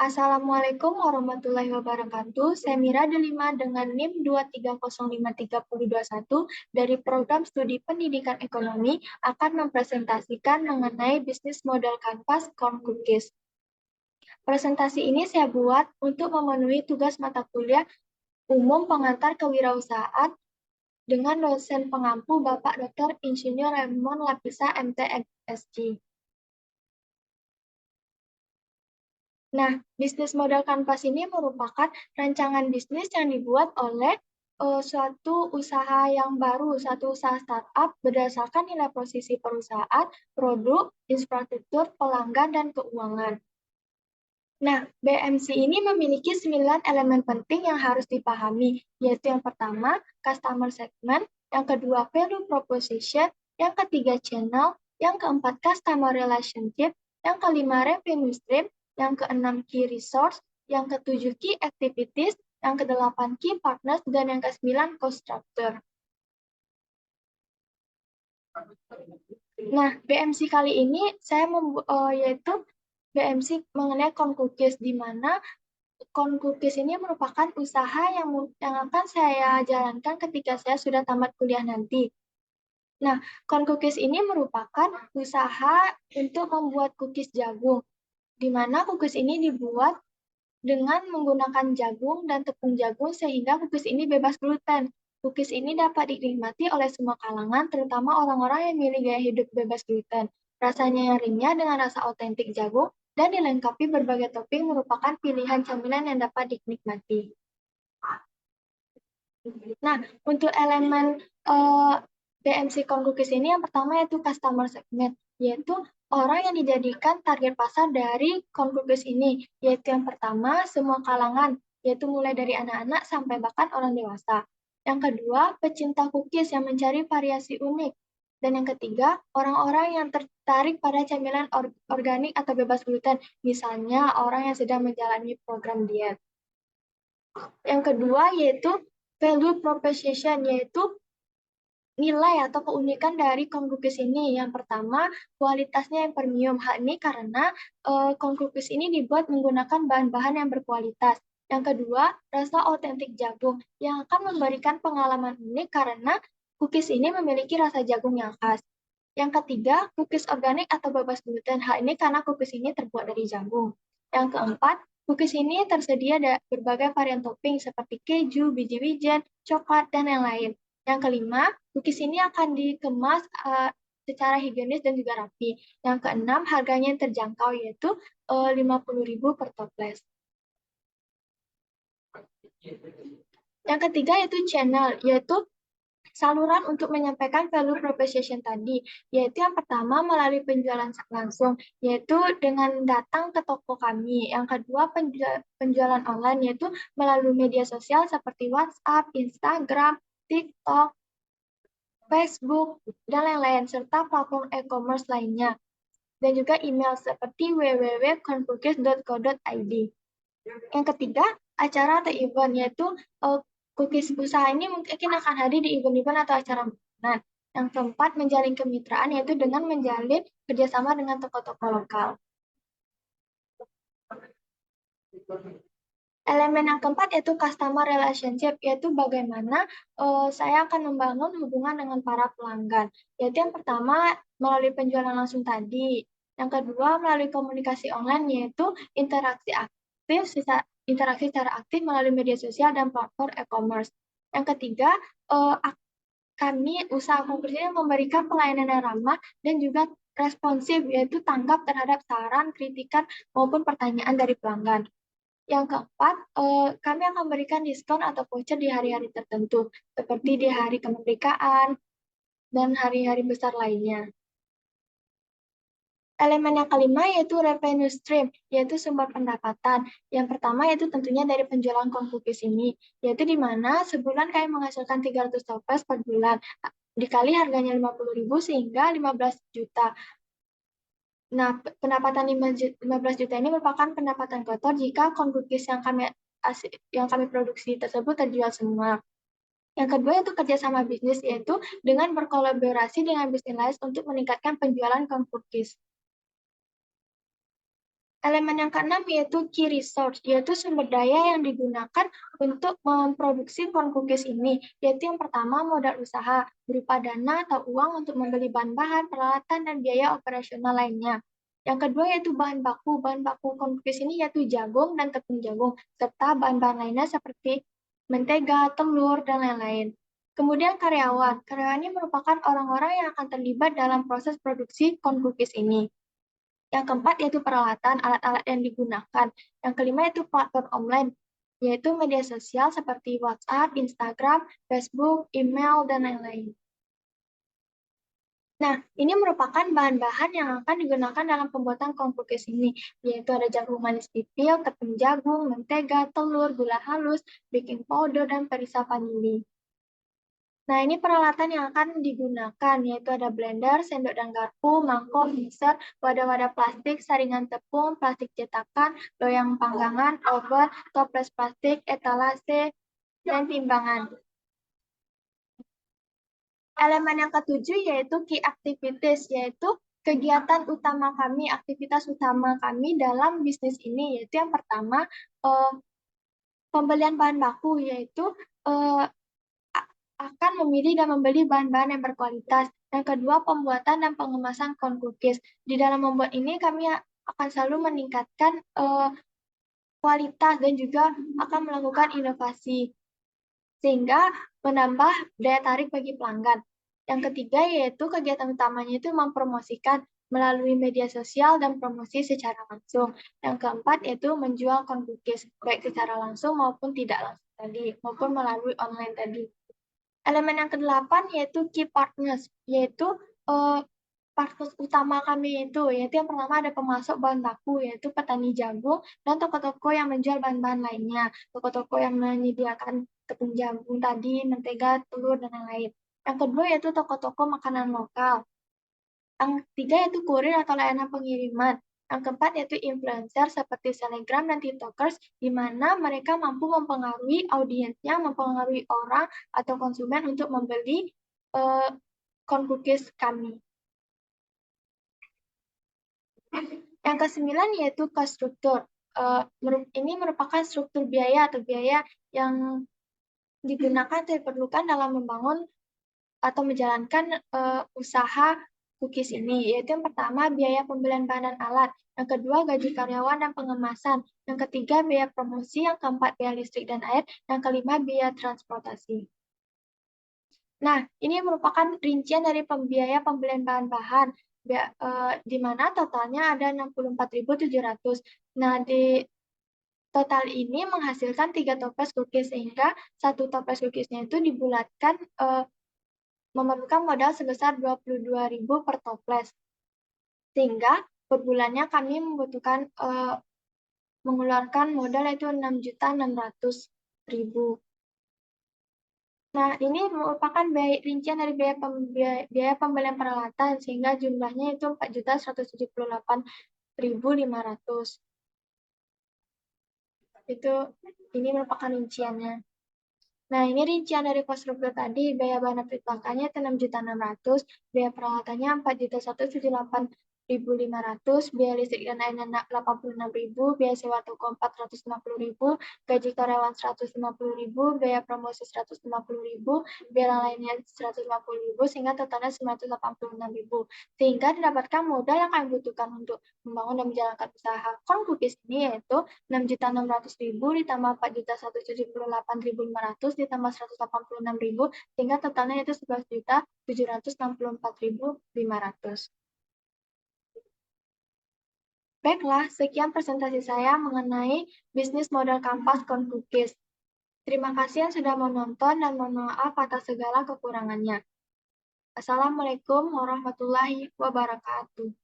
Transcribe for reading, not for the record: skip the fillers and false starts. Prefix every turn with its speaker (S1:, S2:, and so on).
S1: Assalamualaikum warahmatullahi wabarakatuh. Saya Mira Delima dengan NIM 230533021 dari Program Studi Pendidikan Ekonomi akan mempresentasikan mengenai bisnis model kanvas corn cookies. Presentasi ini saya buat untuk memenuhi tugas mata kuliah umum pengantar kewirausahaan dengan dosen pengampu Bapak Dr. Insinyur Raymond Lapisa MT SG. Nah, bisnis model kanvas ini merupakan rancangan bisnis yang dibuat oleh suatu usaha yang baru, suatu usaha startup berdasarkan nilai posisi perusahaan, produk, infrastruktur, pelanggan, dan keuangan. Nah, BMC ini memiliki 9 elemen penting yang harus dipahami, yaitu yang pertama, customer segment, yang kedua, value proposition, yang ketiga, channel, yang keempat, customer relationship, yang kelima, revenue stream, yang keenam, key resource, yang ketujuh, key activities, yang kedelapan, key partners, dan yang kesembilan, cost structure. Nah, BMC kali ini saya yaitu BMC mengenai corn cookies, di mana corn cookies ini merupakan usaha yang akan saya jalankan ketika saya sudah tamat kuliah nanti. Nah, corn cookies ini merupakan usaha untuk membuat cookies jagung, di mana cookies ini dibuat dengan menggunakan jagung dan tepung jagung sehingga cookies ini bebas gluten. Cookies ini dapat dinikmati oleh semua kalangan, terutama orang-orang yang memilih gaya hidup bebas gluten. Rasanya yang renyah dengan rasa otentik jagung dan dilengkapi berbagai topping merupakan pilihan camilan yang dapat dinikmati. Nah, untuk elemen BMC Corn Cookies ini yang pertama yaitu customer segment, yaitu orang yang dijadikan target pasar dari corn cookies ini, yaitu yang pertama semua kalangan, yaitu mulai dari anak-anak sampai bahkan orang dewasa. Yang kedua, pecinta cookies yang mencari variasi unik. Dan yang ketiga, orang-orang yang tertarik pada camilan organik atau bebas gluten, misalnya orang yang sedang menjalani program diet. Yang kedua yaitu value proposition, yaitu nilai atau keunikan dari corn cookies ini. Yang pertama, kualitasnya yang premium. Hal ini karena corn cookies ini dibuat menggunakan bahan-bahan yang berkualitas. Yang kedua, rasa otentik jagung yang akan memberikan pengalaman unik karena cookies ini memiliki rasa jagung yang khas. Yang ketiga, cookies organik atau bebas gluten. Hal ini karena cookies ini terbuat dari jagung. Yang keempat, cookies ini tersedia berbagai varian topping seperti keju, biji wijen, coklat, dan yang lain. Yang kelima, cookies ini akan dikemas secara higienis dan juga rapi. Yang keenam, harganya yang terjangkau yaitu 50.000 per toples. Yang ketiga yaitu channel, yaitu saluran untuk menyampaikan value proposition tadi, yaitu yang pertama melalui penjualan langsung, yaitu dengan datang ke toko kami. Yang kedua penjualan online, yaitu melalui media sosial seperti WhatsApp, Instagram, TikTok, Facebook, dan lain-lain, serta platform e-commerce lainnya. Dan juga email seperti www.corncookies.co.id. Yang ketiga, acara atau event, yaitu cookies usaha ini mungkin akan hadir di event-event atau acara makanan. Yang keempat, menjalin kemitraan, yaitu dengan menjalin kerjasama dengan toko-toko lokal. Elemen yang keempat yaitu customer relationship, yaitu bagaimana saya akan membangun hubungan dengan para pelanggan. Yaitu yang pertama, melalui penjualan langsung tadi. Yang kedua, melalui komunikasi online, yaitu interaksi secara aktif melalui media sosial dan platform e-commerce. Yang ketiga, kami usaha konkursi memberikan pelayanan yang ramah dan juga responsif, yaitu tanggap terhadap saran, kritikan, maupun pertanyaan dari pelanggan. Yang keempat, kami akan memberikan diskon atau voucher di hari-hari tertentu, seperti di hari kemerdekaan dan hari-hari besar lainnya. Elemen yang kelima yaitu revenue stream, yaitu sumber pendapatan. Yang pertama yaitu tentunya dari penjualan corn cookies ini, yaitu di mana sebulan kami menghasilkan 300 toples per bulan, dikali harganya 50.000 sehingga 15 juta. Nah, pendapatan 15 juta ini merupakan pendapatan kotor jika corn cookies yang kami produksi tersebut terjual semua. Yang kedua itu kerjasama bisnis, yaitu dengan berkolaborasi dengan bisnis lain untuk meningkatkan penjualan corn cookies. Elemen yang keenam yaitu key resource, yaitu sumber daya yang digunakan untuk memproduksi corn cookies ini, yaitu yang pertama modal usaha, berupa dana atau uang untuk membeli bahan-bahan, peralatan, dan biaya operasional lainnya. Yang kedua yaitu bahan baku corn cookies ini yaitu jagung dan tepung jagung, serta bahan-bahan lainnya seperti mentega, telur, dan lain-lain. Kemudian karyawan ini merupakan orang-orang yang akan terlibat dalam proses produksi corn cookies ini. Yang keempat yaitu peralatan, alat-alat yang digunakan. Yang kelima yaitu platform online, yaitu media sosial seperti WhatsApp, Instagram, Facebook, email, dan lain-lain. Nah, ini merupakan bahan-bahan yang akan digunakan dalam pembuatan corn cookies ini, yaitu ada jagung manis pipil, tepung jagung, mentega, telur, gula halus, baking powder, dan perisa vanili. Nah, ini peralatan yang akan digunakan, yaitu ada blender, sendok dan garpu, mangkok, mixer, wadah-wadah plastik, saringan tepung, plastik cetakan, loyang panggangan, oven, toples plastik, etalase, dan timbangan. Elemen yang ketujuh yaitu key activities, yaitu kegiatan utama kami, aktivitas utama kami dalam bisnis ini, yaitu yang pertama, pembelian bahan baku, yaitu akan memilih dan membeli bahan-bahan yang berkualitas. Yang kedua, pembuatan dan pengemasan corn cookies. Di dalam membuat ini, kami akan selalu meningkatkan kualitas dan juga akan melakukan inovasi, sehingga menambah daya tarik bagi pelanggan. Yang ketiga, yaitu kegiatan utamanya itu mempromosikan melalui media sosial dan promosi secara langsung. Yang keempat, yaitu menjual corn cookies, baik secara langsung maupun tidak langsung tadi, maupun melalui online tadi. Elemen yang kedelapan yaitu key partners, yaitu partners utama kami yaitu yang pertama ada pemasok bahan baku, yaitu petani jagung dan toko-toko yang menjual bahan-bahan lainnya, toko-toko yang menyediakan tepung jagung tadi, mentega, telur, dan lain-lain. Yang kedua yaitu toko-toko makanan lokal. Yang ketiga yaitu kurir atau layanan pengiriman. Yang keempat yaitu influencer seperti Telegram dan TikTokers, di mana mereka mampu mempengaruhi audiensnya, mempengaruhi orang atau konsumen untuk membeli corn cookies kami. Yang kesembilan yaitu cost struktur. Ini merupakan struktur biaya atau biaya yang digunakan atau diperlukan dalam membangun atau menjalankan usaha cookies ini, yaitu yang pertama biaya pembelian bahan dan alat, yang kedua gaji karyawan dan pengemasan, yang ketiga biaya promosi, yang keempat biaya listrik dan air, yang kelima biaya transportasi. Nah, ini merupakan rincian dari biaya pembelian bahan-bahan, di mana totalnya ada 64.700. Nah, di total ini menghasilkan 3 toples cookies, sehingga satu toples cookiesnya itu dibulatkan memerlukan modal sebesar 22.000 per toples. Sehingga per bulannya kami membutuhkan mengeluarkan modal yaitu 6.600.000. Nah, ini merupakan rincian dari biaya pembelian peralatan, sehingga jumlahnya itu 4.178.500. Ini merupakan rinciannya. Nah, ini rincian dari cost struktur tadi, biaya bahan aplikasinya itu 6.600.000, biaya peralatannya 4.178.500, biaya listrik dan airnya 86.000, biaya sewa toko 450.000, gaji karyawan 150.000, biaya promosi 150.000, biaya lainnya 150.000, sehingga totalnya 986.000. Sehingga didapatkan modal yang kami butuhkan untuk membangun dan menjalankan usaha corn cookies ini, yaitu 6.600.000 ditambah 4.178.500 ditambah 186.000, sehingga totalnya itu 11.764.500. Baiklah, sekian presentasi saya mengenai bisnis model kampas corn cookies. Terima kasih yang sudah menonton dan mohon maaf atas segala kekurangannya. Assalamualaikum warahmatullahi wabarakatuh.